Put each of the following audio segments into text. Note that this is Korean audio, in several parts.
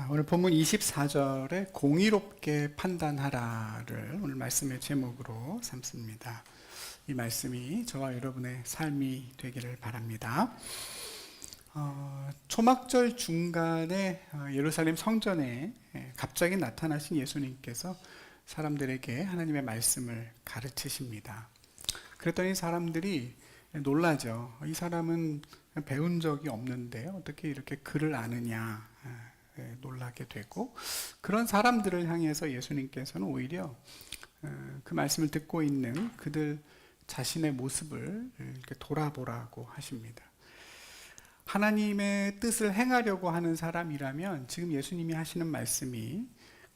오늘 본문 24절에 공의롭게 판단하라를 오늘 말씀의 제목으로 삼습니다. 이 말씀이 저와 여러분의 삶이 되기를 바랍니다. 초막절 중간에 예루살렘 성전에 갑자기 나타나신 예수님께서 사람들에게 하나님의 말씀을 가르치십니다. 그랬더니 사람들이 놀라죠. 이 사람은 배운 적이 없는데 어떻게 이렇게 글을 아느냐 놀라게 되고, 그런 사람들을 향해서 예수님께서는 오히려 그 말씀을 듣고 있는 그들 자신의 모습을 이렇게 돌아보라고 하십니다. 하나님의 뜻을 행하려고 하는 사람이라면 지금 예수님이 하시는 말씀이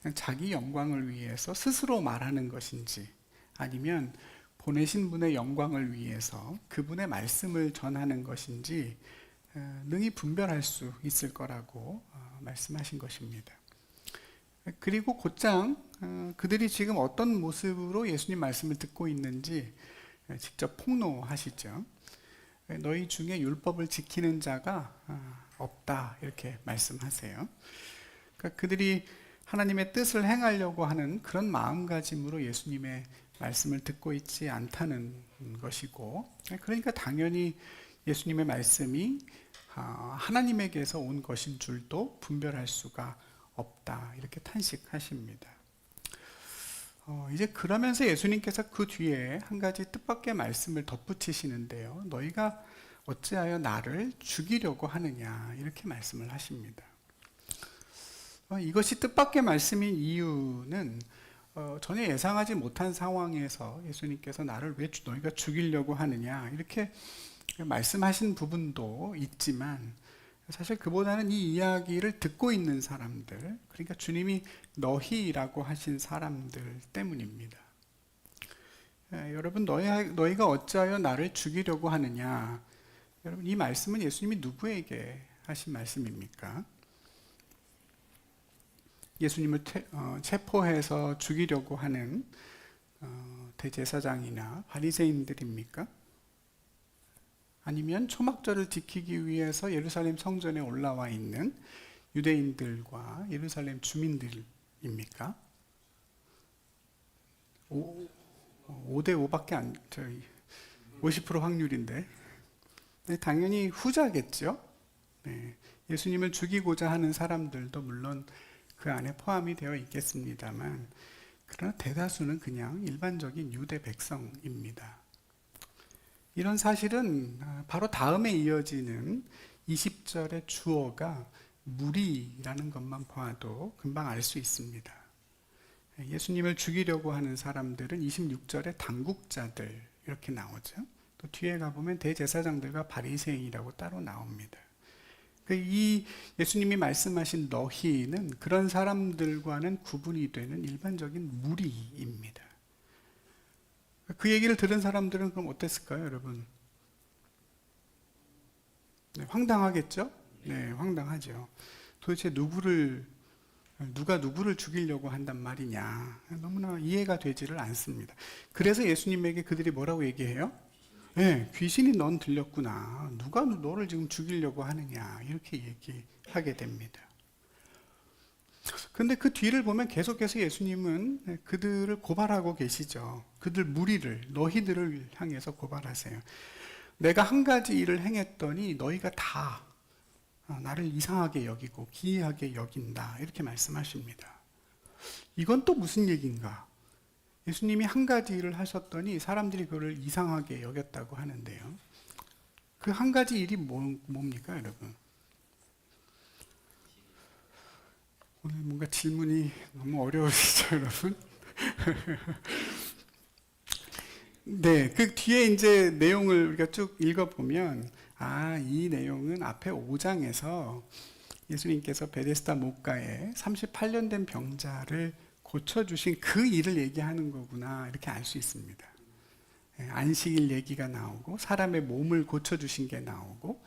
그냥 자기 영광을 위해서 스스로 말하는 것인지, 아니면 보내신 분의 영광을 위해서 그분의 말씀을 전하는 것인지 능히 분별할 수 있을 거라고 말씀하신 것입니다. 그리고 곧장 그들이 지금 어떤 모습으로 예수님 말씀을 듣고 있는지 직접 폭로하시죠. 너희 중에 율법을 지키는 자가 없다, 이렇게 말씀하세요. 그러니까 그들이 하나님의 뜻을 행하려고 하는 그런 마음가짐으로 예수님의 말씀을 듣고 있지 않다는 것이고, 그러니까 당연히 예수님의 말씀이 하나님에게서 온 것인 줄도 분별할 수가 없다, 이렇게 탄식하십니다. 이제 그러면서 예수님께서 그 뒤에 한 가지 뜻밖의 말씀을 덧붙이시는데요. 너희가 어찌하여 나를 죽이려고 하느냐, 이렇게 말씀을 하십니다. 이것이 뜻밖의 말씀인 이유는 전혀 예상하지 못한 상황에서 예수님께서 나를 왜 너희가 죽이려고 하느냐, 이렇게 말씀하신 부분도 있지만, 사실 그보다는 이 이야기를 듣고 있는 사람들, 그러니까 주님이 너희라고 하신 사람들 때문입니다. 여러분, 너희가 어찌하여 나를 죽이려고 하느냐, 여러분, 이 말씀은 예수님이 누구에게 하신 말씀입니까? 예수님을 체포해서 죽이려고 하는 대제사장이나 바리새인들입니까? 아니면 초막절을 지키기 위해서 예루살렘 성전에 올라와 있는 유대인들과 예루살렘 주민들입니까? 5대 5밖에 안, 50% 확률인데, 네, 당연히 후자겠죠. 네, 예수님을 죽이고자 하는 사람들도 물론 그 안에 포함이 되어 있겠습니다만, 그러나 대다수는 그냥 일반적인 유대 백성입니다. 이런 사실은 바로 다음에 이어지는 20절의 주어가 무리라는 것만 봐도 금방 알 수 있습니다. 예수님을 죽이려고 하는 사람들은 26절에 당국자들, 이렇게 나오죠. 또 뒤에 가보면 대제사장들과 바리새인이라고 따로 나옵니다. 이 예수님이 말씀하신 너희는 그런 사람들과는 구분이 되는 일반적인 무리입니다. 그 얘기를 들은 사람들은 그럼 어땠을까요, 여러분? 네, 황당하겠죠? 네, 황당하죠. 도대체 누가 누구를 죽이려고 한단 말이냐, 너무나 이해가 되지를 않습니다. 그래서 예수님에게 그들이 뭐라고 얘기해요? 네, 귀신이 넌 들렸구나, 누가 너를 지금 죽이려고 하느냐, 이렇게 얘기하게 됩니다. 그런데 그 뒤를 보면 계속해서 예수님은 그들을 고발하고 계시죠. 그들 무리를, 너희들을 향해서 고발하세요. 내가 한 가지 일을 행했더니 너희가 다 나를 이상하게 여기고 기이하게 여긴다, 이렇게 말씀하십니다. 이건 또 무슨 얘기인가? 예수님이 한 가지 일을 하셨더니 사람들이 그를 이상하게 여겼다고 하는데요. 그 한 가지 일이 뭡니까, 여러분? 오늘 뭔가 질문이 너무 어려우시죠, 여러분? 네, 그 뒤에 이제 내용을 우리가 쭉 읽어보면, 이 내용은 앞에 5장에서 예수님께서 베데스다 못가에 38년 된 병자를 고쳐주신 그 일을 얘기하는 거구나, 이렇게 알 수 있습니다. 안식일 얘기가 나오고, 사람의 몸을 고쳐주신 게 나오고,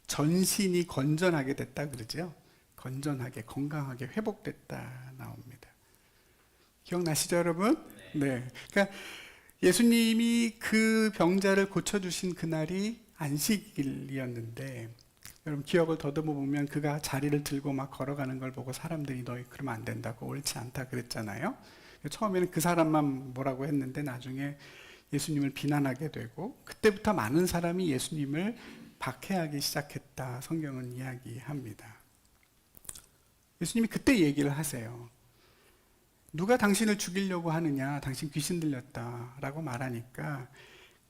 전신이 건전하게 됐다 그러죠. 건전하게, 건강하게 회복됐다 나옵니다. 기억나시죠, 여러분? 네. 그러니까 예수님이 그 병자를 고쳐주신 그날이 안식일이었는데, 여러분 기억을 더듬어 보면 그가 자리를 들고 막 걸어가는 걸 보고 사람들이 너희 그러면 안 된다고, 옳지 않다 그랬잖아요. 처음에는 그 사람만 뭐라고 했는데 나중에 예수님을 비난하게 되고, 그때부터 많은 사람이 예수님을 박해하기 시작했다, 성경은 이야기합니다. 예수님이 그때 얘기를 하세요. 누가 당신을 죽이려고 하느냐, 당신 귀신 들렸다라고 말하니까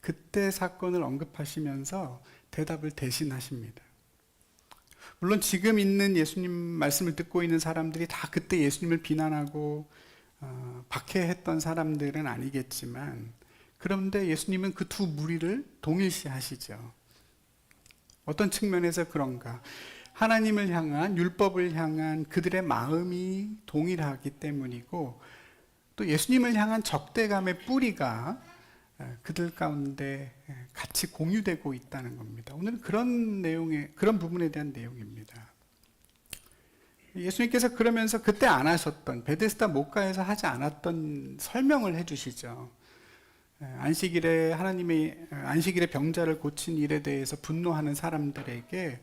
그때 사건을 언급하시면서 대답을 대신하십니다. 물론 지금 있는 예수님 말씀을 듣고 있는 사람들이 다 그때 예수님을 비난하고 박해했던 사람들은 아니겠지만, 그런데 예수님은 그 두 무리를 동일시하시죠. 어떤 측면에서 그런가? 하나님을 향한, 율법을 향한 그들의 마음이 동일하기 때문이고, 또 예수님을 향한 적대감의 뿌리가 그들 가운데 같이 공유되고 있다는 겁니다. 오늘은 그런 부분에 대한 내용입니다. 예수님께서 그러면서 그때 안 하셨던, 베데스다 목가에서 하지 않았던 설명을 해주시죠. 안식일에 하나님의 안식일에 병자를 고친 일에 대해서 분노하는 사람들에게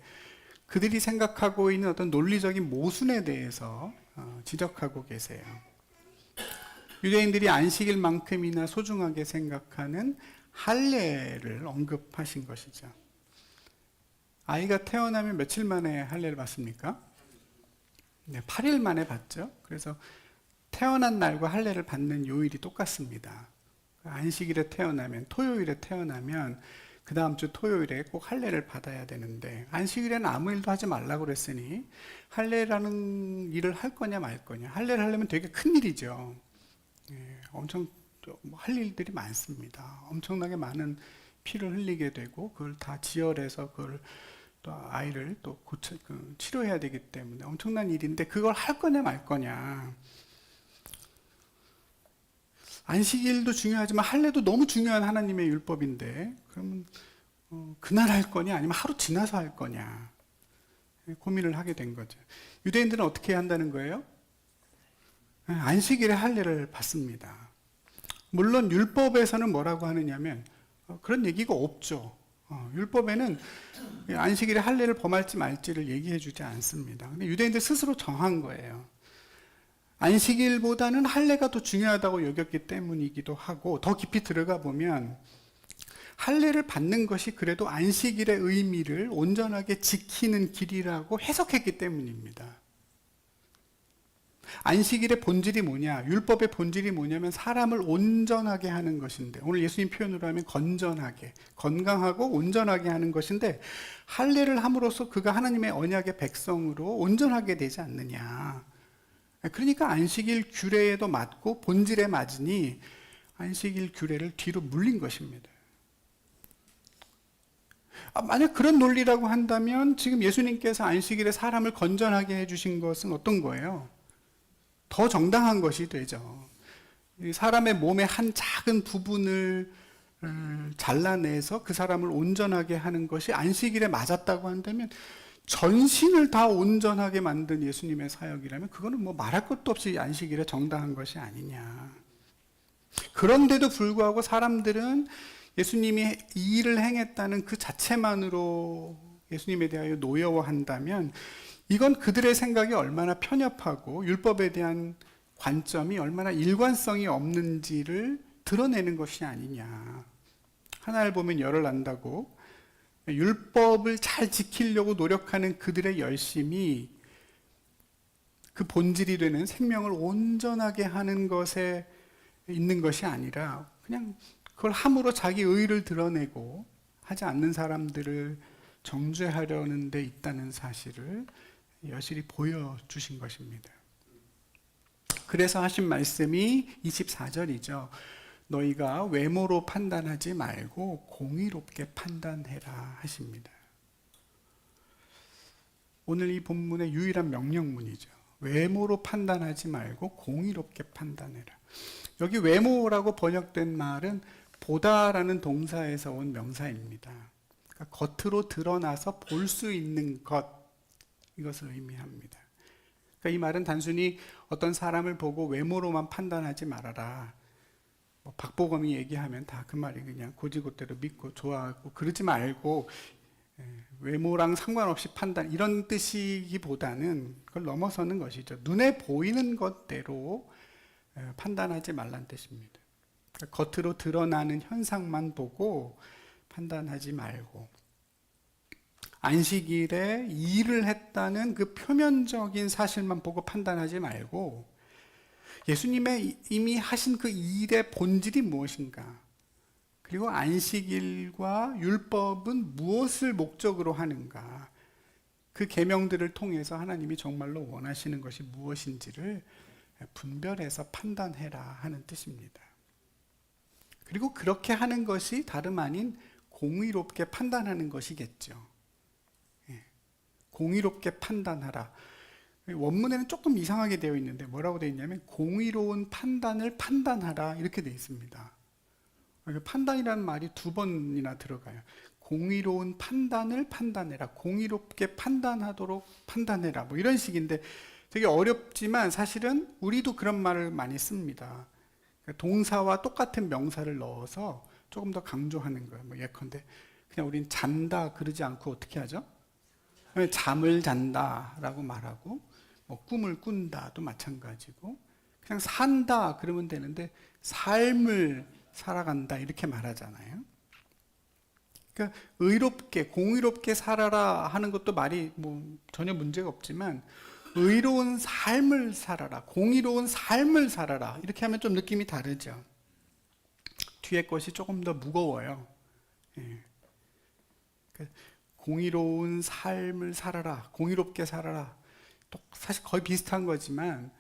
그들이 생각하고 있는 어떤 논리적인 모순에 대해서 지적하고 계세요. 유대인들이 안식일만큼이나 소중하게 생각하는 할례를 언급하신 것이죠. 아이가 태어나면 며칠 만에 할례를 받습니까? 네, 8일 만에 받죠. 그래서 태어난 날과 할례를 받는 요일이 똑같습니다. 안식일에 태어나면, 토요일에 태어나면 그 다음 주 토요일에 꼭 할례를 받아야 되는데, 안식일에는 아무 일도 하지 말라고 그랬으니 할례라는 일을 할 거냐 말 거냐. 할례를 하려면 되게 큰 일이죠. 엄청 할 일들이 많습니다. 엄청나게 많은 피를 흘리게 되고, 그걸 다 지혈해서 그걸 또 아이를 또 치료해야 되기 때문에 엄청난 일인데, 그걸 할 거냐 말 거냐. 안식일도 중요하지만 할례도 너무 중요한 하나님의 율법인데, 그러면 그날 할 거냐 아니면 하루 지나서 할 거냐 고민을 하게 된 거죠. 유대인들은 어떻게 한다는 거예요? 안식일에 할례를 받습니다. 물론 율법에서는 뭐라고 하느냐면 그런 얘기가 없죠. 율법에는 안식일에 할례를 범할지 말지를 얘기해 주지 않습니다. 근데 유대인들 스스로 정한 거예요. 안식일보다는 할례가 더 중요하다고 여겼기 때문이기도 하고, 더 깊이 들어가 보면 할례를 받는 것이 그래도 안식일의 의미를 온전하게 지키는 길이라고 해석했기 때문입니다. 안식일의 본질이 뭐냐? 율법의 본질이 뭐냐면 사람을 온전하게 하는 것인데, 오늘 예수님 표현으로 하면 건전하게, 건강하고 온전하게 하는 것인데, 할례를 함으로써 그가 하나님의 언약의 백성으로 온전하게 되지 않느냐. 그러니까 안식일 규례에도 맞고 본질에 맞으니 안식일 규례를 뒤로 물린 것입니다. 만약 그런 논리라고 한다면 지금 예수님께서 안식일에 사람을 건전하게 해주신 것은 어떤 거예요? 더 정당한 것이 되죠. 사람의 몸의 한 작은 부분을 잘라내서 그 사람을 온전하게 하는 것이 안식일에 맞았다고 한다면, 전신을 다 온전하게 만든 예수님의 사역이라면 그거는 뭐 말할 것도 없이 안식일에 정당한 것이 아니냐. 그런데도 불구하고 사람들은 예수님이 이 일을 행했다는 그 자체만으로 예수님에 대하여 노여워한다면, 이건 그들의 생각이 얼마나 편협하고 율법에 대한 관점이 얼마나 일관성이 없는지를 드러내는 것이 아니냐. 하나를 보면 열을 안다고 율법을 잘 지키려고 노력하는 그들의 열심이 그 본질이 되는 생명을 온전하게 하는 것에 있는 것이 아니라, 그냥 그걸 함으로 자기 의의를 드러내고 하지 않는 사람들을 정죄하려는 데 있다는 사실을 여실히 보여주신 것입니다. 그래서 하신 말씀이 24절이죠. 너희가 외모로 판단하지 말고 공의롭게 판단해라 하십니다. 오늘 이 본문의 유일한 명령문이죠. 외모로 판단하지 말고 공의롭게 판단해라. 여기 외모라고 번역된 말은 보다라는 동사에서 온 명사입니다. 그러니까 겉으로 드러나서 볼 수 있는 것, 이것을 의미합니다. 그러니까 이 말은 단순히 어떤 사람을 보고 외모로만 판단하지 말아라. 박보검이 얘기하면 다 그 말이 그냥 고지고대로 믿고 좋아하고 그러지 말고, 외모랑 상관없이 판단, 이런 뜻이기보다는 그걸 넘어서는 것이죠. 눈에 보이는 것대로 판단하지 말란 뜻입니다. 그러니까 겉으로 드러나는 현상만 보고 판단하지 말고, 안식일에 일을 했다는 그 표면적인 사실만 보고 판단하지 말고, 예수님의 이미 하신 그 일의 본질이 무엇인가, 그리고 안식일과 율법은 무엇을 목적으로 하는가, 그 계명들을 통해서 하나님이 정말로 원하시는 것이 무엇인지를 분별해서 판단해라 하는 뜻입니다. 그리고 그렇게 하는 것이 다름 아닌 공의롭게 판단하는 것이겠죠. 공의롭게 판단하라. 원문에는 조금 이상하게 되어 있는데 뭐라고 되어 있냐면 공의로운 판단을 판단하라 이렇게 되어 있습니다. 판단이라는 말이 두 번이나 들어가요. 공의로운 판단을 판단해라, 공의롭게 판단하도록 판단해라, 뭐 이런 식인데 되게 어렵지만 사실은 우리도 그런 말을 많이 씁니다. 동사와 똑같은 명사를 넣어서 조금 더 강조하는 거예요. 뭐 예컨대 그냥 우린 잔다 그러지 않고 어떻게 하죠? 잠을 잔다라고 말하고, 뭐 꿈을 꾼다도 마찬가지고, 그냥 산다 그러면 되는데 삶을 살아간다 이렇게 말하잖아요. 그러니까 의롭게, 공의롭게 살아라 하는 것도 말이 뭐 전혀 문제가 없지만, 의로운 삶을 살아라, 공의로운 삶을 살아라 이렇게 하면 좀 느낌이 다르죠. 뒤에 것이 조금 더 무거워요. 그러니까 공의로운 삶을 살아라, 공의롭게 살아라, 또 사실 거의 비슷한 거지만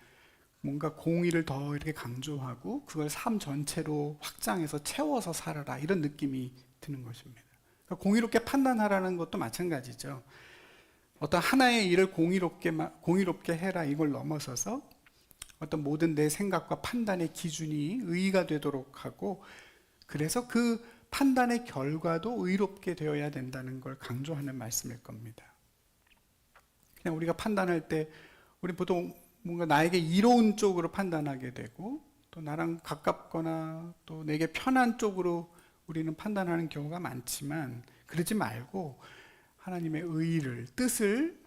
뭔가 공의를 더 이렇게 강조하고 그걸 삶 전체로 확장해서 채워서 살아라 이런 느낌이 드는 것입니다. 그러니까 공의롭게 판단하라는 것도 마찬가지죠. 어떤 하나의 일을 공의롭게 해라 이걸 넘어서서 어떤 모든 내 생각과 판단의 기준이 의의가 되도록 하고, 그래서 그 판단의 결과도 의롭게 되어야 된다는 걸 강조하는 말씀일 겁니다. 그냥 우리가 판단할 때 우리 보통 뭔가 나에게 이로운 쪽으로 판단하게 되고, 또 나랑 가깝거나 또 내게 편한 쪽으로 우리는 판단하는 경우가 많지만, 그러지 말고 하나님의 의의를, 뜻을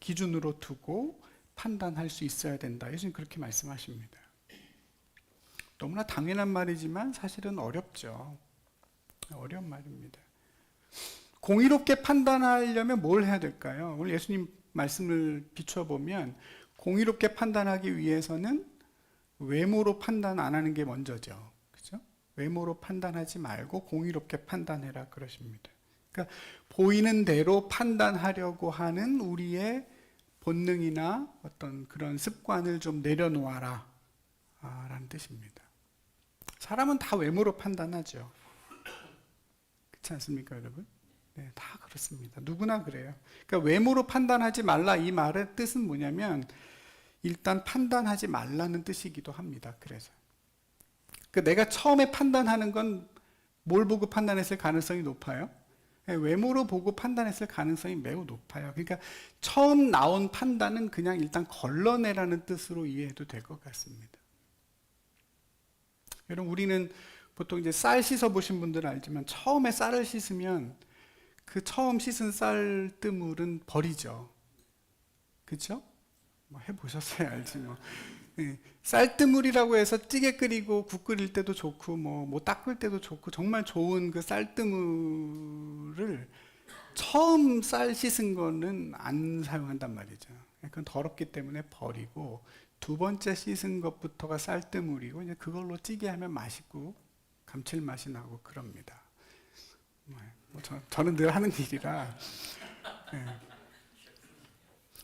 기준으로 두고 판단할 수 있어야 된다. 예수님 그렇게 말씀하십니다. 너무나 당연한 말이지만 사실은 어렵죠. 어려운 말입니다. 공의롭게 판단하려면 뭘 해야 될까요? 오늘 예수님 말씀을 비춰보면 공의롭게 판단하기 위해서는 외모로 판단 안 하는 게 먼저죠. 그죠? 외모로 판단하지 말고 공의롭게 판단해라 그러십니다. 그러니까 보이는 대로 판단하려고 하는 우리의 본능이나 어떤 그런 습관을 좀 내려놓아라 라는 뜻입니다. 사람은 다 외모로 판단하죠. 그렇지 않습니까, 여러분? 네, 다 그렇습니다. 누구나 그래요. 그러니까 외모로 판단하지 말라 이 말의 뜻은 뭐냐면 일단 판단하지 말라는 뜻이기도 합니다. 그래서 그러니까 내가 처음에 판단하는 건 뭘 보고 판단했을 가능성이 높아요? 외모로 보고 판단했을 가능성이 매우 높아요. 그러니까 처음 나온 판단은 그냥 일단 걸러내라는 뜻으로 이해해도 될 것 같습니다. 여러분, 우리는 보통 이제 쌀 씻어 보신 분들은 알지만 처음에 쌀을 씻으면 그 처음 씻은 쌀뜨물은 버리죠. 그렇죠? 뭐 해보셨어야 알지 뭐. 쌀뜨물이라고 해서 찌개 끓이고 국 끓일 때도 좋고 뭐 닦을 때도 좋고 정말 좋은 그 쌀뜨물을 처음 쌀 씻은 거는 안 사용한단 말이죠. 그건 더럽기 때문에 버리고 두 번째 씻은 것부터가 쌀뜨물이고 이제 그걸로 찌개 하면 맛있고 감칠맛이 나고 그럽니다. 저는 늘 하는 일이라.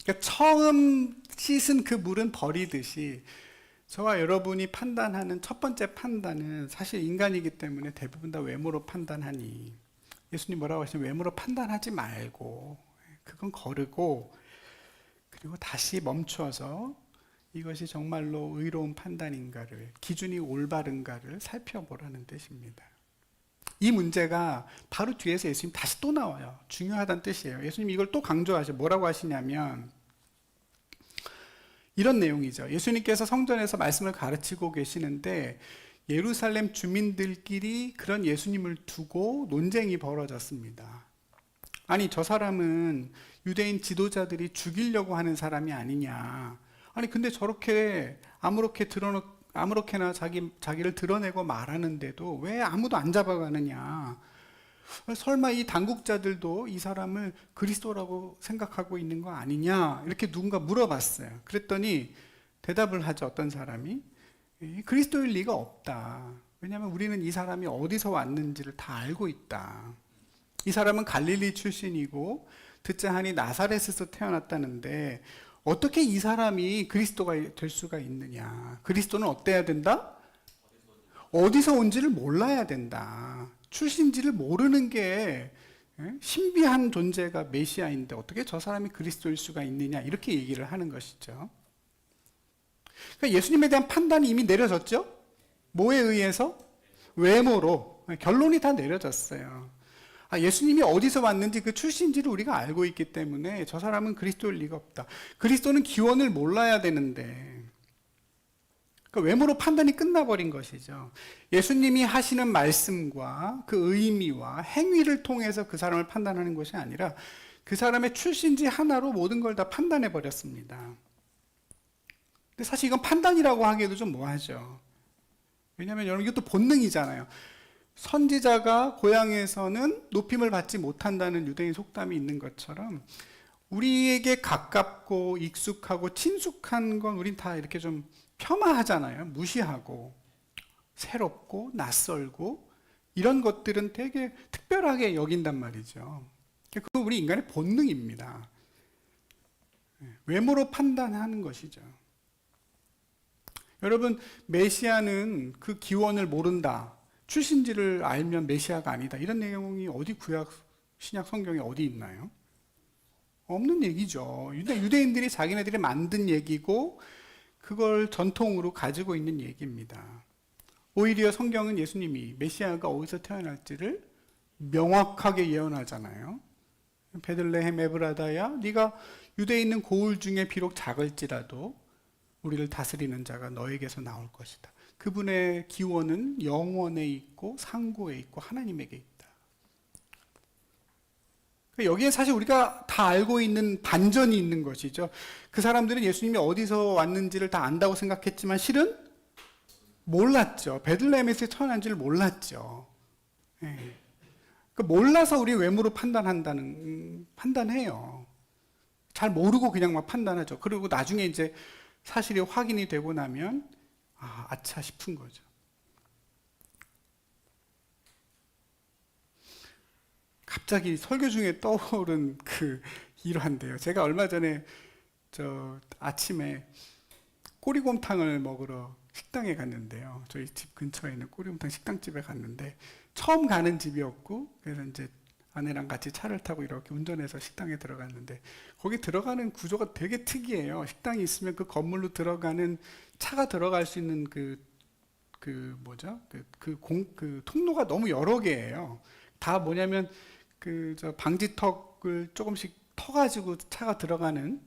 그러니까 처음 씻은 그 물은 버리듯이 저와 여러분이 판단하는 첫 번째 판단은 사실 인간이기 때문에 대부분 다 외모로 판단하니 예수님 뭐라고 하시냐면 외모로 판단하지 말고 그건 거르고 그리고 다시 멈춰서 이것이 정말로 의로운 판단인가를, 기준이 올바른가를 살펴보라는 뜻입니다. 이 문제가 바로 뒤에서 예수님 다시 또 나와요. 중요하다는 뜻이에요. 예수님 이걸 또 강조하죠. 뭐라고 하시냐면 이런 내용이죠. 예수님께서 성전에서 말씀을 가르치고 계시는데 예루살렘 주민들끼리 그런 예수님을 두고 논쟁이 벌어졌습니다. 아니, 저 사람은 유대인 지도자들이 죽이려고 하는 사람이 아니냐. 아니, 근데 저렇게 아무렇게나 자기를 드러내고 말하는데도 왜 아무도 안 잡아가느냐. 설마 이 당국자들도 이 사람을 그리스도라고 생각하고 있는 거 아니냐. 이렇게 누군가 물어봤어요. 그랬더니 대답을 하죠, 어떤 사람이. 그리스도일 리가 없다. 왜냐하면 우리는 이 사람이 어디서 왔는지를 다 알고 있다. 이 사람은 갈릴리 출신이고 듣자 하니 나사렛에서 태어났다는데 어떻게 이 사람이 그리스도가 될 수가 있느냐. 그리스도는 어때야 된다? 어디서 온지를 몰라야 된다. 출신지를 모르는 게 신비한 존재가 메시아인데 어떻게 저 사람이 그리스도일 수가 있느냐. 이렇게 얘기를 하는 것이죠. 그러니까 예수님에 대한 판단이 이미 내려졌죠? 뭐에 의해서? 외모로. 결론이 다 내려졌어요. 예수님이 어디서 왔는지 그 출신지를 우리가 알고 있기 때문에 저 사람은 그리스도일 리가 없다. 그리스도는 기원을 몰라야 되는데, 그러니까 외모로 판단이 끝나버린 것이죠. 예수님이 하시는 말씀과 그 의미와 행위를 통해서 그 사람을 판단하는 것이 아니라 그 사람의 출신지 하나로 모든 걸 다 판단해 버렸습니다. 근데 사실 이건 판단이라고 하기에도 좀 뭐하죠. 왜냐하면 여러분 이것도 본능이잖아요. 선지자가 고향에서는 높임을 받지 못한다는 유대인 속담이 있는 것처럼 우리에게 가깝고 익숙하고 친숙한 건 우린 다 이렇게 좀 폄하하잖아요. 무시하고 새롭고 낯설고 이런 것들은 되게 특별하게 여긴단 말이죠. 그건 우리 인간의 본능입니다. 외모로 판단하는 것이죠. 여러분, 메시아는 그 기원을 모른다. 출신지를 알면 메시아가 아니다. 이런 내용이 어디 구약, 신약 성경에 어디 있나요? 없는 얘기죠. 유대인들이 자기네들이 만든 얘기고 그걸 전통으로 가지고 있는 얘기입니다. 오히려 성경은 예수님이 메시아가 어디서 태어날지를 명확하게 예언하잖아요. 베들레헴 에브라다야, 네가 유대에 있는 고을 중에 비록 작을지라도 우리를 다스리는 자가 너에게서 나올 것이다. 그분의 기원은 영원에 있고 상고에 있고 하나님에게 있다. 여기에 사실 우리가 다 알고 있는 반전이 있는 것이죠. 그 사람들은 예수님이 어디서 왔는지를 다 안다고 생각했지만 실은 몰랐죠. 베들레헴에서 태어난지를 몰랐죠. 예. 몰라서 우리 외모로 판단해요. 잘 모르고 그냥 막 판단하죠. 그리고 나중에 이제 사실이 확인이 되고 나면 아차 싶은 거죠. 갑자기 설교 중에 떠오른 그 일화인데요. 제가 얼마 전에 아침에 꼬리곰탕을 먹으러 식당에 갔는데요. 저희 집 근처에 있는 꼬리곰탕 식당집에 갔는데 처음 가는 집이었고, 그래서 이제 아내랑 같이 차를 타고 이렇게 운전해서 식당에 들어갔는데 거기 들어가는 구조가 되게 특이해요. 식당이 있으면 그 건물로 들어가는 차가 들어갈 수 있는 그 통로가 너무 여러 개예요. 다 뭐냐면 방지턱을 조금씩 터가지고 차가 들어가는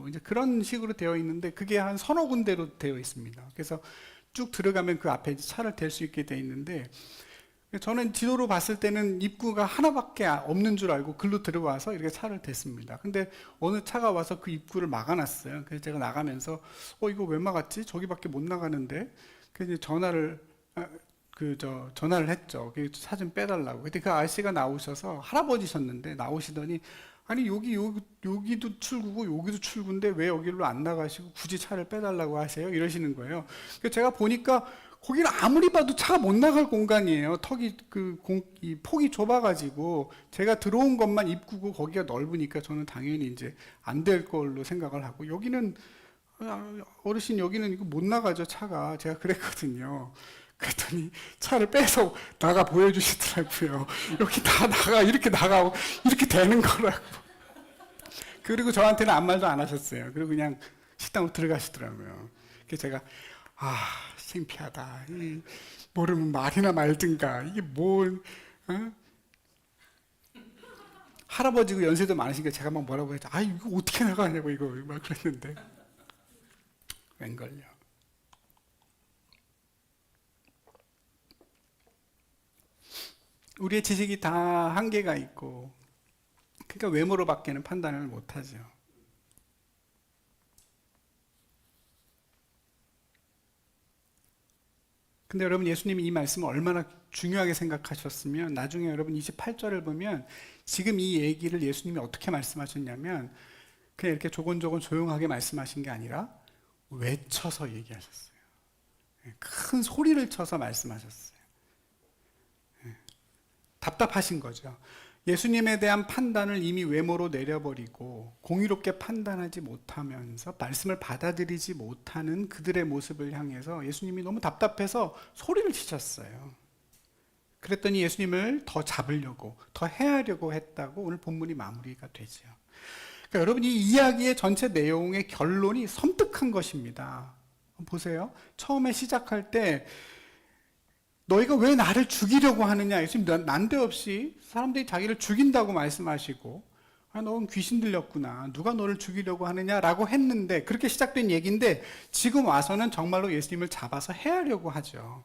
이제 그런 식으로 되어 있는데 그게 한 서너 군데로 되어 있습니다. 그래서 쭉 들어가면 그 앞에 차를 댈 수 있게 되어 있는데 저는 지도로 봤을 때는 입구가 하나밖에 없는 줄 알고 글로 들어와서 이렇게 차를 댔습니다. 근데 어느 차가 와서 그 입구를 막아놨어요. 그래서 제가 나가면서 이거 왜 막았지? 저기밖에 못 나가는데. 그래서 전화를 했죠. 차 좀 빼달라고. 근데 그 아저씨가 나오셔서 할아버지셨는데 나오시더니 아니 여기도 출구고 여기도 출구인데 왜 여기로 안 나가시고 굳이 차를 빼달라고 하세요? 이러시는 거예요. 그래서 제가 보니까 거기는 아무리 봐도 차가 못 나갈 공간이에요. 이 폭이 좁아가지고 제가 들어온 것만 입구고 거기가 넓으니까 저는 당연히 이제 안 될 걸로 생각을 하고 여기는 어르신 여기는 이거 못 나가죠 차가. 제가 그랬거든요. 그랬더니 차를 빼서 나가 보여주시더라고요. 여기 다 나가 이렇게 나가고 이렇게 되는 거라고. 그리고 저한테는 아무 말도 안 하셨어요. 그리고 그냥 식당으로 들어가시더라고요. 그래서 제가 창피하다. 모르면 말이나 말든가. 이게 할아버지고 연세도 많으시니까 제가 막 뭐라고 했죠. 이거 어떻게 나가냐고 이거 막 그랬는데 웬걸요. 우리의 지식이 다 한계가 있고 그러니까 외모로밖에는 판단을 못하죠. 근데 여러분, 예수님이 이 말씀을 얼마나 중요하게 생각하셨으면 나중에 여러분 28절을 보면 지금 이 얘기를 예수님이 어떻게 말씀하셨냐면 그냥 이렇게 조곤조곤 조용하게 말씀하신 게 아니라 외쳐서 얘기하셨어요. 큰 소리를 쳐서 말씀하셨어요. 답답하신 거죠. 예수님에 대한 판단을 이미 외모로 내려버리고 공의롭게 판단하지 못하면서 말씀을 받아들이지 못하는 그들의 모습을 향해서 예수님이 너무 답답해서 소리를 치셨어요. 그랬더니 예수님을 더 잡으려고, 더 해하려고 했다고 오늘 본문이 마무리가 되죠. 그러니까 여러분, 이 이야기의 전체 내용의 결론이 섬뜩한 것입니다. 보세요. 처음에 시작할 때 너희가 왜 나를 죽이려고 하느냐? 예수님 난데없이 사람들이 자기를 죽인다고 말씀하시고, 넌 귀신 들렸구나. 누가 너를 죽이려고 하느냐라고 했는데, 그렇게 시작된 얘기인데 지금 와서는 정말로 예수님을 잡아서 해하려고 하죠.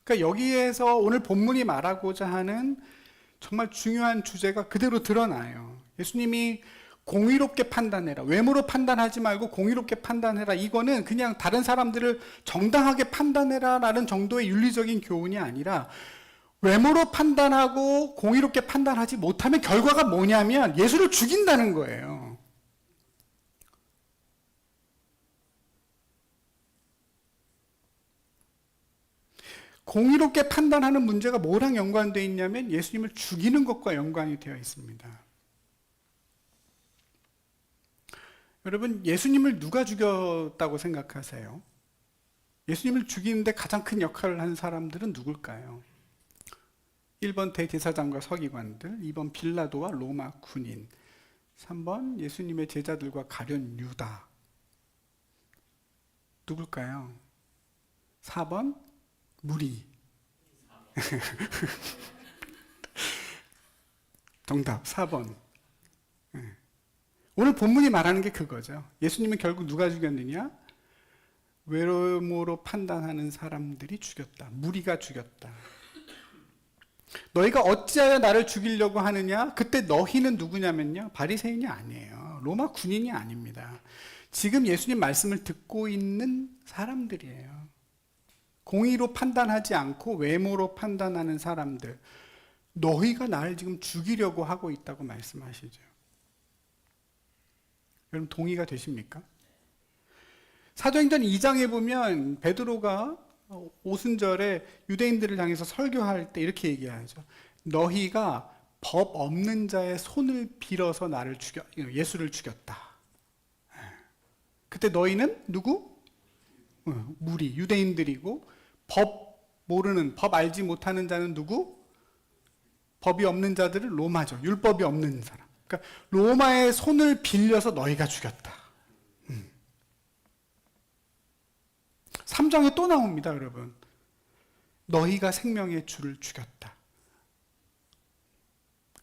그러니까 여기에서 오늘 본문이 말하고자 하는 정말 중요한 주제가 그대로 드러나요. 예수님이 공의롭게 판단해라. 외모로 판단하지 말고 공의롭게 판단해라. 이거는 그냥 다른 사람들을 정당하게 판단해라 라는 정도의 윤리적인 교훈이 아니라 외모로 판단하고 공의롭게 판단하지 못하면 결과가 뭐냐면 예수를 죽인다는 거예요. 공의롭게 판단하는 문제가 뭐랑 연관되어 있냐면 예수님을 죽이는 것과 연관이 되어 있습니다. 여러분, 예수님을 누가 죽였다고 생각하세요? 예수님을 죽이는데 가장 큰 역할을 한 사람들은 누굴까요? 1번 대제사장과 서기관들, 2번 빌라도와 로마 군인, 3번 예수님의 제자들과 가룟 유다. 누굴까요? 4번 무리. 정답 4번. 오늘 본문이 말하는 게 그거죠. 예수님은 결국 누가 죽였느냐? 외모로 판단하는 사람들이 죽였다. 무리가 죽였다. 너희가 어찌하여 나를 죽이려고 하느냐? 그때 너희는 누구냐면요, 바리새인이 아니에요. 로마 군인이 아닙니다. 지금 예수님 말씀을 듣고 있는 사람들이에요. 공의로 판단하지 않고 외모로 판단하는 사람들. 너희가 나를 지금 죽이려고 하고 있다고 말씀하시죠. 여러분, 동의가 되십니까? 사도행전 2장에 보면 베드로가 오순절에 유대인들을 향해서 설교할 때 이렇게 얘기하죠. 너희가 법 없는 자의 손을 빌어서 예수를 죽였다. 그때 너희는 누구? 무리, 유대인들이고, 법 알지 못하는 자는 누구? 법이 없는 자들은 로마죠. 율법이 없는 사람. 그러니까 로마의 손을 빌려서 너희가 죽였다. 3장에 또 나옵니다, 여러분. 너희가 생명의 주를 죽였다.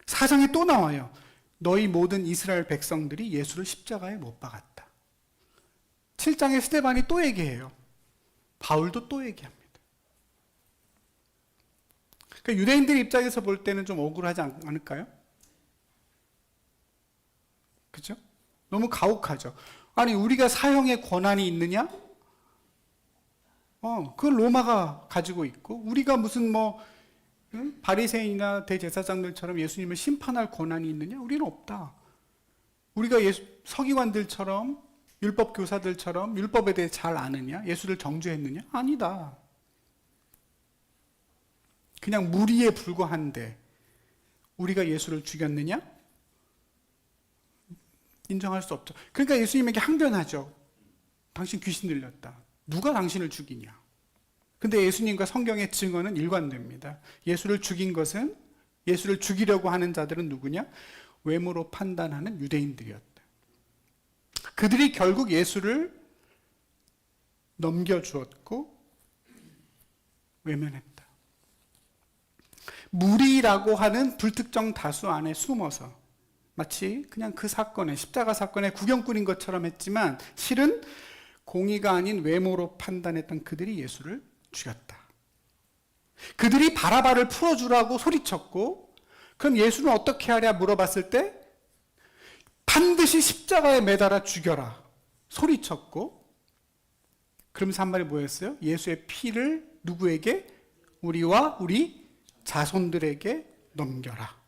4장에 또 나와요. 너희 모든 이스라엘 백성들이 예수를 십자가에 못 박았다. 7장에 스데반이 또 얘기해요. 바울도 또 얘기합니다. 그러니까 유대인들 입장에서 볼 때는 좀 억울하지 않을까요? 그죠? 너무 가혹하죠. 아니, 우리가 사형의 권한이 있느냐? 그건 로마가 가지고 있고, 우리가 무슨 바리새인이나 대제사장들처럼 예수님을 심판할 권한이 있느냐? 우리는 없다. 우리가 서기관들처럼, 율법 교사들처럼 율법에 대해 잘 아느냐? 예수를 정죄했느냐? 아니다. 그냥 무리에 불과한데 우리가 예수를 죽였느냐? 인정할 수 없죠. 그러니까 예수님에게 항변하죠. 당신 귀신 들렸다. 누가 당신을 죽이냐? 근데 예수님과 성경의 증언은 일관됩니다. 예수를 죽인 것은, 예수를 죽이려고 하는 자들은 누구냐? 외모로 판단하는 유대인들이었다. 그들이 결국 예수를 넘겨주었고 외면했다. 무리라고 하는 불특정 다수 안에 숨어서 마치 그냥 그 사건에, 십자가 사건의 구경꾼인 것처럼 했지만 실은 공의가 아닌 외모로 판단했던 그들이 예수를 죽였다. 그들이 바라바를 풀어주라고 소리쳤고, 그럼 예수는 어떻게 하랴 물어봤을 때 반드시 십자가에 매달아 죽여라 소리쳤고, 그러면서 한 말이 뭐였어요? 예수의 피를 누구에게? 우리와 우리 자손들에게 넘겨라.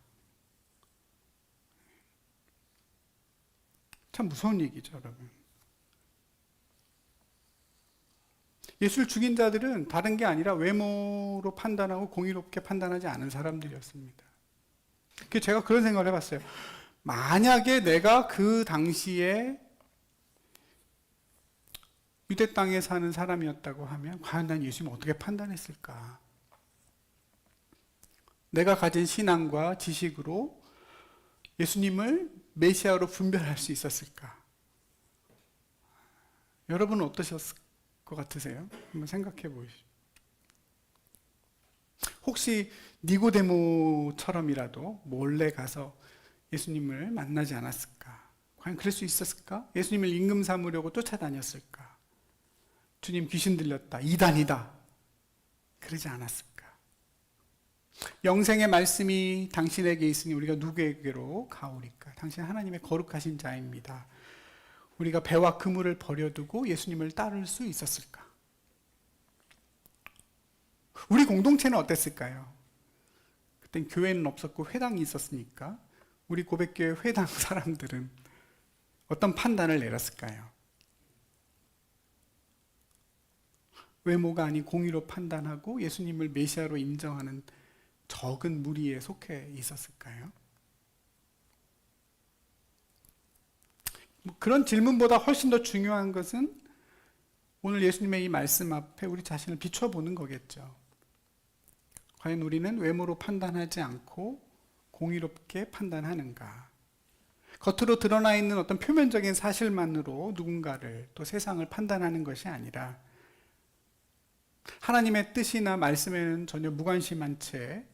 참 무서운 얘기죠, 여러분. 예수를 죽인 자들은 다른 게 아니라 외모로 판단하고 공의롭게 판단하지 않은 사람들이었습니다. 제가 그런 생각을 해봤어요. 만약에 내가 그 당시에 유대 땅에 사는 사람이었다고 하면 과연 난 예수님을 어떻게 판단했을까? 내가 가진 신앙과 지식으로 예수님을 메시아로 분별할 수 있었을까? 여러분은 어떠셨을 것 같으세요? 한번 생각해 보시죠. 혹시 니고데모처럼이라도 몰래 가서 예수님을 만나지 않았을까? 과연 그럴 수 있었을까? 예수님을 임금 삼으려고 쫓아다녔을까? 주님 귀신 들렸다, 이단이다, 그러지 않았을까? 영생의 말씀이 당신에게 있으니 우리가 누구에게로 가오리까? 당신 하나님의 거룩하신 자입니다. 우리가 배와 그물을 버려두고 예수님을 따를 수 있었을까? 우리 공동체는 어땠을까요? 그땐 교회는 없었고 회당이 있었으니까 우리 고백교회 회당 사람들은 어떤 판단을 내렸을까요? 외모가 아닌 공의로 판단하고 예수님을 메시아로 인정하는 적은 무리에 속해 있었을까요? 그런 질문보다 훨씬 더 중요한 것은 오늘 예수님의 이 말씀 앞에 우리 자신을 비춰보는 거겠죠. 과연 우리는 외모로 판단하지 않고 공의롭게 판단하는가? 겉으로 드러나 있는 어떤 표면적인 사실만으로 누군가를 또 세상을 판단하는 것이 아니라 하나님의 뜻이나 말씀에는 전혀 무관심한 채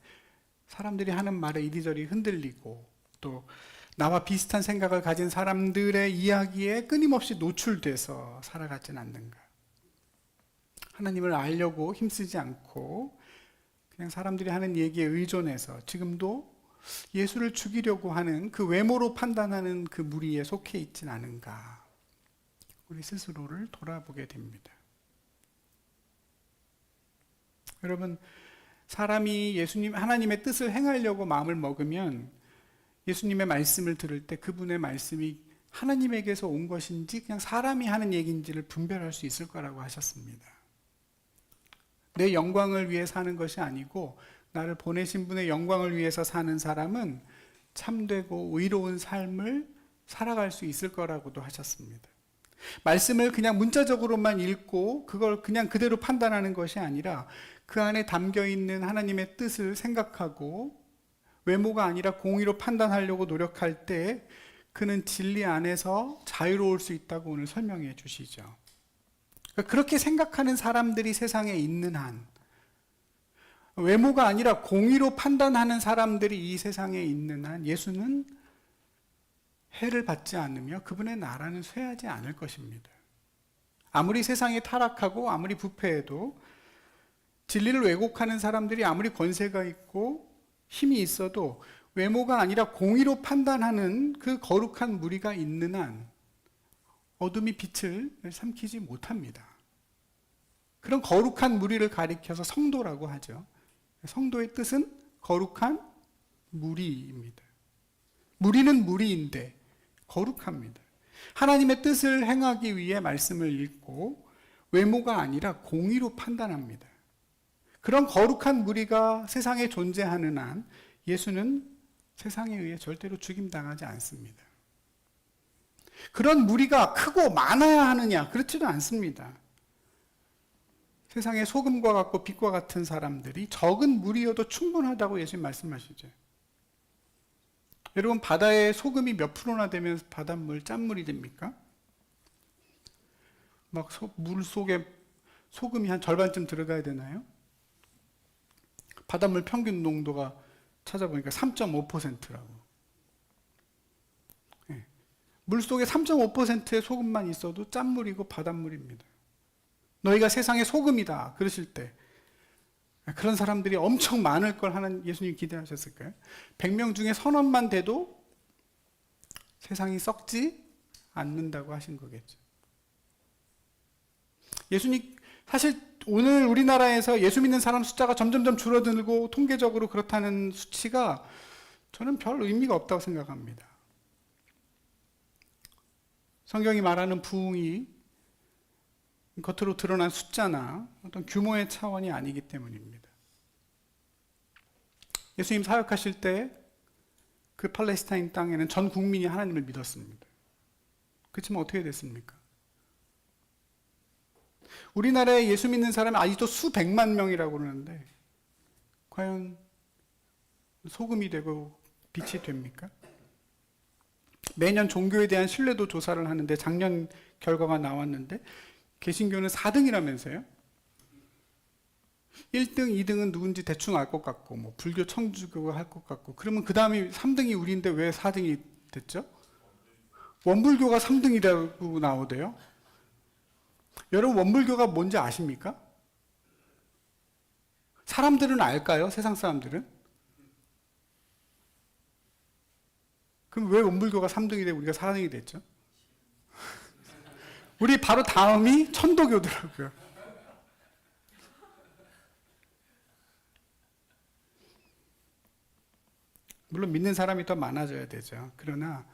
사람들이 하는 말에 이리저리 흔들리고 또 나와 비슷한 생각을 가진 사람들의 이야기에 끊임없이 노출돼서 살아가진 않는가? 하나님을 알려고 힘쓰지 않고 그냥 사람들이 하는 얘기에 의존해서 지금도 예수를 죽이려고 하는 그 외모로 판단하는 그 무리에 속해 있진 않은가? 우리 스스로를 돌아보게 됩니다. 여러분, 사람이 예수님, 하나님의 뜻을 행하려고 마음을 먹으면 예수님의 말씀을 들을 때 그분의 말씀이 하나님에게서 온 것인지 그냥 사람이 하는 얘기인지를 분별할 수 있을 거라고 하셨습니다. 내 영광을 위해 사는 것이 아니고 나를 보내신 분의 영광을 위해서 사는 사람은 참되고 의로운 삶을 살아갈 수 있을 거라고도 하셨습니다. 말씀을 그냥 문자적으로만 읽고 그걸 그냥 그대로 판단하는 것이 아니라 그 안에 담겨 있는 하나님의 뜻을 생각하고 외모가 아니라 공의로 판단하려고 노력할 때 그는 진리 안에서 자유로울 수 있다고 오늘 설명해 주시죠. 그렇게 생각하는 사람들이 세상에 있는 한, 외모가 아니라 공의로 판단하는 사람들이 이 세상에 있는 한 예수는 해를 받지 않으며 그분의 나라는 쇠하지 않을 것입니다. 아무리 세상이 타락하고 아무리 부패해도 진리를 왜곡하는 사람들이 아무리 권세가 있고 힘이 있어도 외모가 아니라 공의로 판단하는 그 거룩한 무리가 있는 한 어둠이 빛을 삼키지 못합니다. 그런 거룩한 무리를 가리켜서 성도라고 하죠. 성도의 뜻은 거룩한 무리입니다. 무리는 무리인데 거룩합니다. 하나님의 뜻을 행하기 위해 말씀을 읽고 외모가 아니라 공의로 판단합니다. 그런 거룩한 무리가 세상에 존재하는 한 예수는 세상에 의해 절대로 죽임당하지 않습니다. 그런 무리가 크고 많아야 하느냐? 그렇지도 않습니다. 세상에 소금과 같고 빛과 같은 사람들이 적은 무리여도 충분하다고 예수님 말씀하시죠. 여러분, 바다에 소금이 몇 프로나 되면 바닷물 짠물이 됩니까? 막 물 속에 소금이 한 절반쯤 들어가야 되나요? 바닷물 평균 농도가 찾아보니까 3.5%라고. 네. 물 속에 3.5%의 소금만 있어도 짠물이고 바닷물입니다. 너희가 세상의 소금이다 그러실 때 그런 사람들이 엄청 많을 걸 하는 예수님 기대하셨을까요? 100명 중에 서너만 돼도 세상이 썩지 않는다고 하신 거겠죠. 예수님, 사실 오늘 우리나라에서 예수 믿는 사람 숫자가 점점점 줄어들고 통계적으로 그렇다는 수치가 저는 별 의미가 없다고 생각합니다. 성경이 말하는 부흥이 겉으로 드러난 숫자나 어떤 규모의 차원이 아니기 때문입니다. 예수님 사역하실 때 그 팔레스타인 땅에는 전 국민이 하나님을 믿었습니다. 그렇지만 어떻게 됐습니까? 우리나라에 예수 믿는 사람이 아직도 수백만 명이라고 그러는데 과연 소금이 되고 빛이 됩니까? 매년 종교에 대한 신뢰도 조사를 하는데 작년 결과가 나왔는데 개신교는 4등이라면서요? 1등, 2등은 누군지 대충 알 것 같고 뭐 불교, 천주교가 할 것 같고 그러면 그 다음이 3등이 우리인데 왜 4등이 됐죠? 원불교가 3등이라고 나오대요. 여러분 원불교가 뭔지 아십니까? 사람들은 알까요? 세상 사람들은? 그럼 왜 원불교가 3등이 되고 우리가 4등이 됐죠? 우리 바로 다음이 천도교더라고요. 물론 믿는 사람이 더 많아져야 되죠. 그러나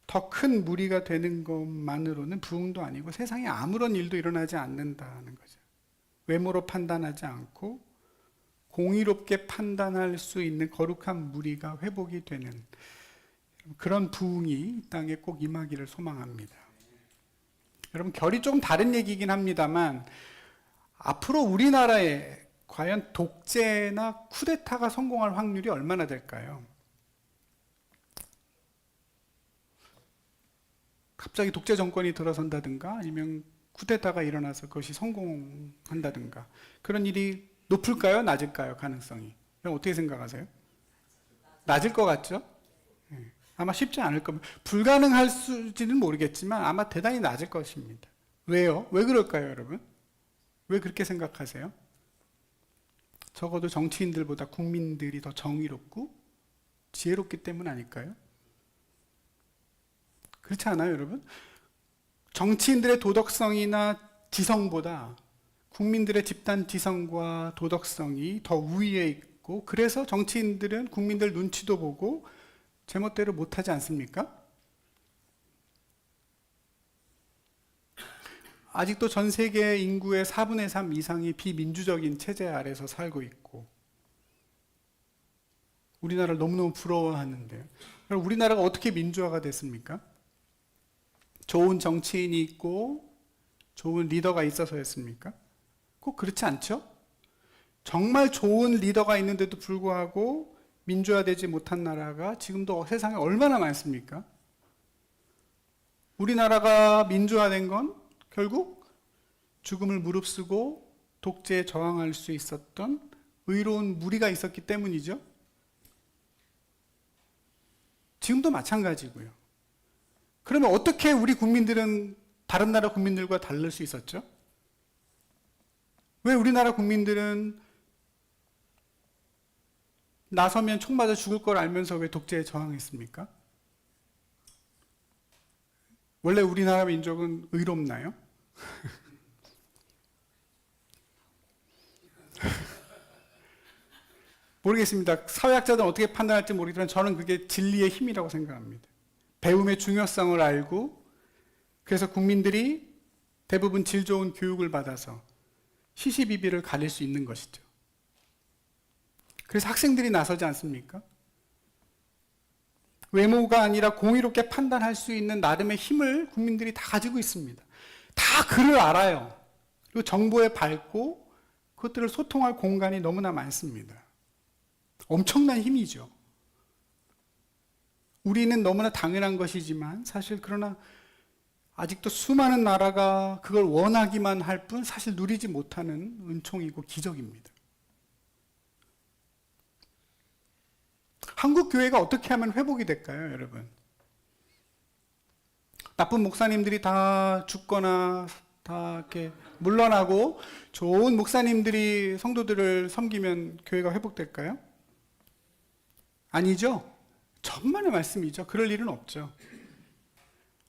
더 큰 무리가 되는 것만으로는 부흥도 아니고 세상에 아무런 일도 일어나지 않는다는 거죠. 외모로 판단하지 않고 공의롭게 판단할 수 있는 거룩한 무리가 회복이 되는 그런 부흥이 이 땅에 꼭 임하기를 소망합니다. 여러분 결이 조금 다른 얘기이긴 합니다만 앞으로 우리나라에 과연 독재나 쿠데타가 성공할 확률이 얼마나 될까요? 갑자기 독재 정권이 들어선다든가 아니면 쿠데타가 일어나서 그것이 성공한다든가 그런 일이 높을까요? 낮을까요? 가능성이. 그럼 어떻게 생각하세요? 낮을 것 같죠? 아마 쉽지 않을 겁니다. 불가능할지는 모르겠지만 아마 대단히 낮을 것입니다. 왜요? 왜 그럴까요, 여러분? 왜 그렇게 생각하세요? 적어도 정치인들보다 국민들이 더 정의롭고 지혜롭기 때문 아닐까요? 그렇지 않아요, 여러분? 정치인들의 도덕성이나 지성보다 국민들의 집단 지성과 도덕성이 더 우위에 있고 그래서 정치인들은 국민들 눈치도 보고 제멋대로 못하지 않습니까? 아직도 전 세계 인구의 4분의 3 이상이 비민주적인 체제 아래서 살고 있고 우리나라를 너무너무 부러워하는데요. 그럼 우리나라가 어떻게 민주화가 됐습니까? 좋은 정치인이 있고 좋은 리더가 있어서였습니까? 꼭 그렇지 않죠? 정말 좋은 리더가 있는데도 불구하고 민주화되지 못한 나라가 지금도 세상에 얼마나 많습니까? 우리나라가 민주화된 건 결국 죽음을 무릅쓰고 독재에 저항할 수 있었던 의로운 무리가 있었기 때문이죠. 지금도 마찬가지고요. 그러면 어떻게 우리 국민들은 다른 나라 국민들과 다를 수 있었죠? 왜 우리나라 국민들은 나서면 총 맞아 죽을 걸 알면서 왜 독재에 저항했습니까? 원래 우리나라 민족은 의롭나요? 모르겠습니다. 사회학자들은 어떻게 판단할지 모르겠지만 저는 그게 진리의 힘이라고 생각합니다. 배움의 중요성을 알고 그래서 국민들이 대부분 질 좋은 교육을 받아서 시시비비를 가릴 수 있는 것이죠. 그래서 학생들이 나서지 않습니까? 외모가 아니라 공의롭게 판단할 수 있는 나름의 힘을 국민들이 다 가지고 있습니다. 다 글을 알아요. 그리고 정보에 밝고 그것들을 소통할 공간이 너무나 많습니다. 엄청난 힘이죠. 우리는 너무나 당연한 것이지만 사실 그러나 아직도 수많은 나라가 그걸 원하기만 할 뿐 사실 누리지 못하는 은총이고 기적입니다. 한국 교회가 어떻게 하면 회복이 될까요, 여러분? 나쁜 목사님들이 다 죽거나 다 이렇게 물러나고 좋은 목사님들이 성도들을 섬기면 교회가 회복될까요? 아니죠. 천만의 말씀이죠. 그럴 일은 없죠.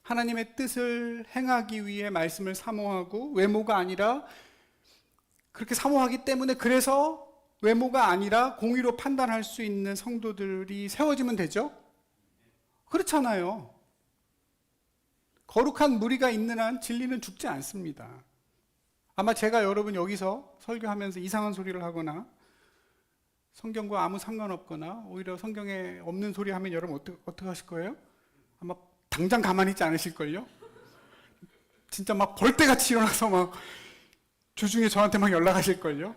하나님의 뜻을 행하기 위해 말씀을 사모하고 외모가 아니라 그렇게 사모하기 때문에 그래서 외모가 아니라 공의로 판단할 수 있는 성도들이 세워지면 되죠? 그렇잖아요. 거룩한 무리가 있는 한 진리는 죽지 않습니다. 아마 제가 여러분 여기서 설교하면서 이상한 소리를 하거나 성경과 아무 상관없거나 오히려 성경에 없는 소리 하면 여러분 어떻게 하실 거예요? 아마 당장 가만히 있지 않으실걸요? 진짜 막 벌떼같이 일어나서 막 주중에 저한테 막 연락하실걸요?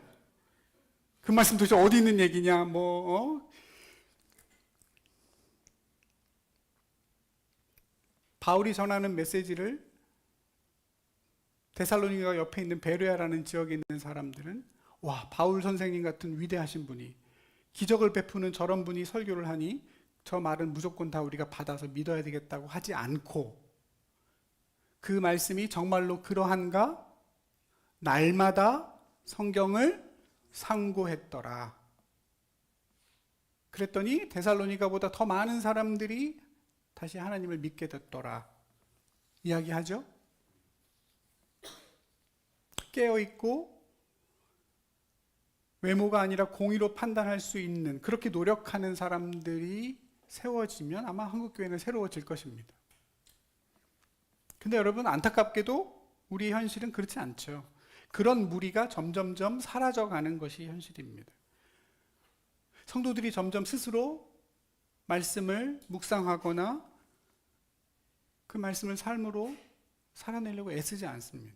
그 말씀 도대체 어디 있는 얘기냐, 바울이 전하는 메시지를 데살로니가 옆에 있는 베레아라는 지역에 있는 사람들은 와, 바울 선생님 같은 위대하신 분이 기적을 베푸는 저런 분이 설교를 하니 저 말은 무조건 다 우리가 받아서 믿어야 되겠다고 하지 않고 그 말씀이 정말로 그러한가? 날마다 성경을 상고했더라. 그랬더니 데살로니가보다 더 많은 사람들이 다시 하나님을 믿게 됐더라. 이야기하죠? 깨어있고 외모가 아니라 공의로 판단할 수 있는 그렇게 노력하는 사람들이 세워지면 아마 한국교회는 새로워질 것입니다. 근데 여러분 안타깝게도 우리 현실은 그렇지 않죠. 그런 무리가 점점점 사라져가는 것이 현실입니다. 성도들이 점점 스스로 말씀을 묵상하거나 그 말씀을 삶으로 살아내려고 애쓰지 않습니다.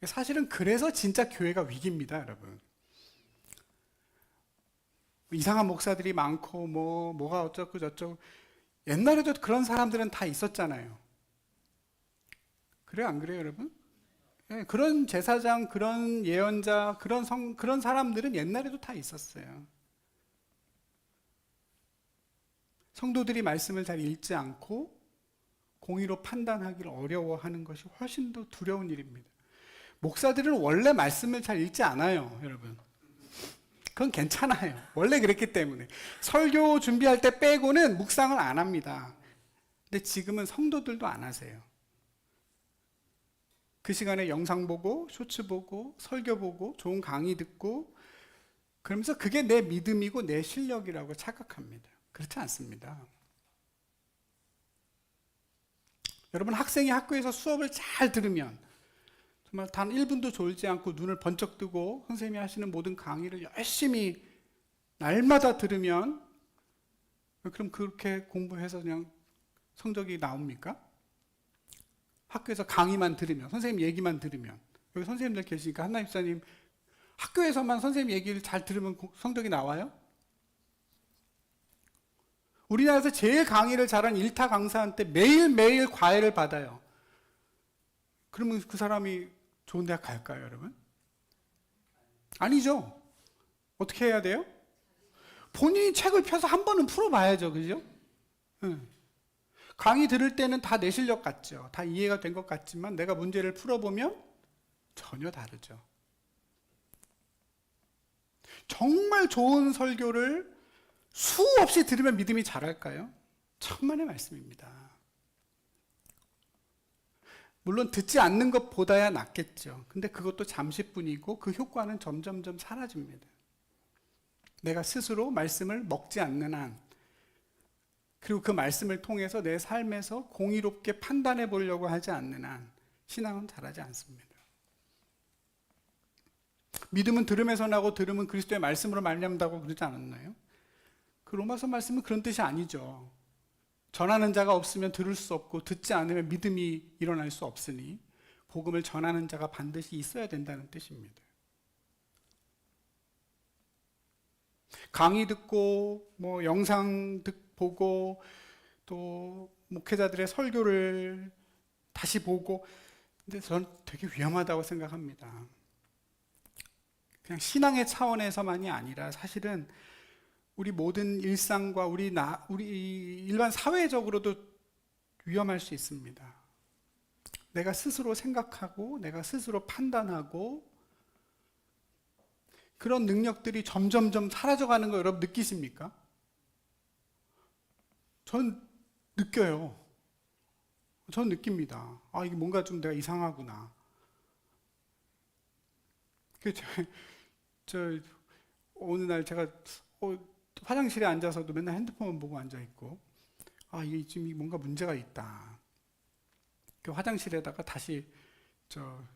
사실은 그래서 진짜 교회가 위기입니다, 여러분. 이상한 목사들이 많고 뭐가 어쩌고 저쩌고 옛날에도 그런 사람들은 다 있었잖아요. 그래요, 안 그래요, 여러분? 네, 그런 제사장, 그런 예언자, 그런 사람들은 옛날에도 다 있었어요. 성도들이 말씀을 잘 읽지 않고 공의로 판단하기를 어려워하는 것이 훨씬 더 두려운 일입니다. 목사들은 원래 말씀을 잘 읽지 않아요, 여러분. 그건 괜찮아요. 원래 그랬기 때문에. 설교 준비할 때 빼고는 묵상을 안 합니다. 근데 지금은 성도들도 안 하세요. 그 시간에 영상 보고, 쇼츠 보고, 설교 보고, 좋은 강의 듣고, 그러면서 그게 내 믿음이고 내 실력이라고 착각합니다. 그렇지 않습니다. 여러분 학생이 학교에서 수업을 잘 들으면 정말 단 1분도 졸지 않고 눈을 번쩍 뜨고 선생님이 하시는 모든 강의를 열심히 날마다 들으면 그럼 그렇게 공부해서 그냥 성적이 나옵니까? 학교에서 강의만 들으면, 선생님 얘기만 들으면, 여기 선생님들 계시니까 한나 집사님 학교에서만 선생님 얘기를 잘 들으면 성적이 나와요? 우리나라에서 제일 강의를 잘한 일타 강사한테 매일매일 과외를 받아요. 그러면 그 사람이 좋은 대학 갈까요, 여러분? 아니죠. 어떻게 해야 돼요? 본인이 책을 펴서 한 번은 풀어봐야죠, 그죠? 응. 강의 들을 때는 다 내 실력 같죠. 다 이해가 된 것 같지만 내가 문제를 풀어보면 전혀 다르죠. 정말 좋은 설교를 수없이 들으면 믿음이 자랄까요? 천만의 말씀입니다. 물론 듣지 않는 것보다야 낫겠죠. 근데 그것도 잠시뿐이고 그 효과는 점점점 사라집니다. 내가 스스로 말씀을 먹지 않는 한, 그리고 그 말씀을 통해서 내 삶에서 공의롭게 판단해 보려고 하지 않는 한 신앙은 자라지 않습니다. 믿음은 들음에서 나고 들음은 그리스도의 말씀으로 말미암다고 그러지 않았나요? 그 로마서 말씀은 그런 뜻이 아니죠. 전하는 자가 없으면 들을 수 없고 듣지 않으면 믿음이 일어날 수 없으니 복음을 전하는 자가 반드시 있어야 된다는 뜻입니다. 강의 듣고 영상 보고 또 목회자들의 설교를 다시 보고, 근데 저는 되게 위험하다고 생각합니다. 그냥 신앙의 차원에서만이 아니라 사실은 우리 모든 일상과 우리 일반 사회적으로도 위험할 수 있습니다. 내가 스스로 생각하고 내가 스스로 판단하고 그런 능력들이 점점점 사라져가는 거 여러분 느끼십니까? 전 느껴요. 전 느낍니다. 아, 이게 뭔가 좀 내가 이상하구나. 그, 어느 날 제가, 화장실에 앉아서도 맨날 핸드폰만 보고 앉아있고, 아, 이게 지금 뭔가 문제가 있다. 그 화장실에다가 다시,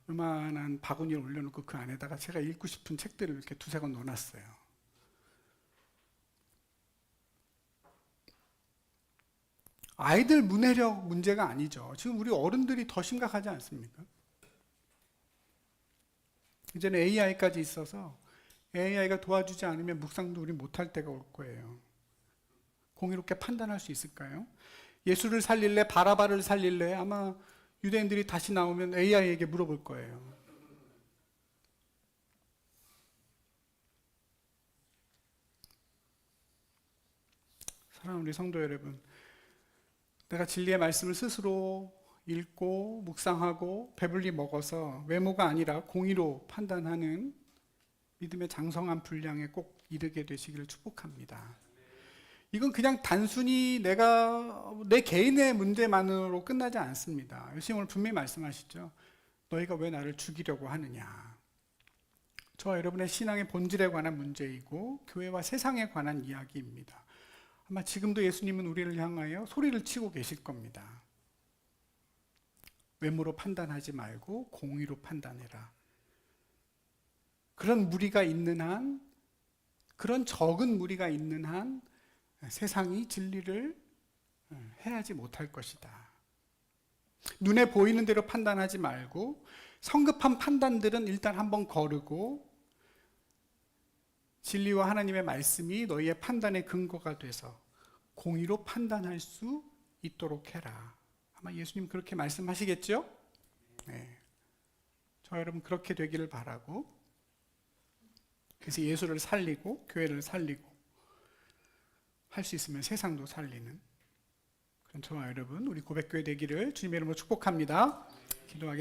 요만한 바구니를 올려놓고 그 안에다가 제가 읽고 싶은 책들을 이렇게 두세 권 넣어놨어요. 아이들 문해력 문제가 아니죠. 지금 우리 어른들이 더 심각하지 않습니까? 이제는 AI까지 있어서 AI가 도와주지 않으면 묵상도 우리 못할 때가 올 거예요. 공의롭게 판단할 수 있을까요? 예수를 살릴래? 바라바를 살릴래? 아마 유대인들이 다시 나오면 AI에게 물어볼 거예요. 사랑하는 우리 성도 여러분, 내가 진리의 말씀을 스스로 읽고 묵상하고 배불리 먹어서 외모가 아니라 공의로 판단하는 믿음의 장성한 분량에 꼭 이르게 되시기를 축복합니다. 이건 그냥 단순히 내 개인의 문제만으로 끝나지 않습니다. 예수님 오늘 분명히 말씀하시죠. 너희가 왜 나를 죽이려고 하느냐. 저와 여러분의 신앙의 본질에 관한 문제이고 교회와 세상에 관한 이야기입니다. 아마 지금도 예수님은 우리를 향하여 소리를 치고 계실 겁니다. 외모로 판단하지 말고 공의로 판단해라. 그런 무리가 있는 한, 그런 적은 무리가 있는 한 세상이 진리를 해하지 못할 것이다. 눈에 보이는 대로 판단하지 말고 성급한 판단들은 일단 한번 거르고 진리와 하나님의 말씀이 너희의 판단의 근거가 돼서 공의로 판단할 수 있도록 해라. 아마 예수님 그렇게 말씀하시겠죠? 네. 저 여러분 그렇게 되기를 바라고, 그래서 예수를 살리고 교회를 살리고 할 수 있으면 세상도 살리는 그런 저와 여러분 우리 고백교회 되기를 주님의 이름으로 축복합니다. 기도하겠습니다.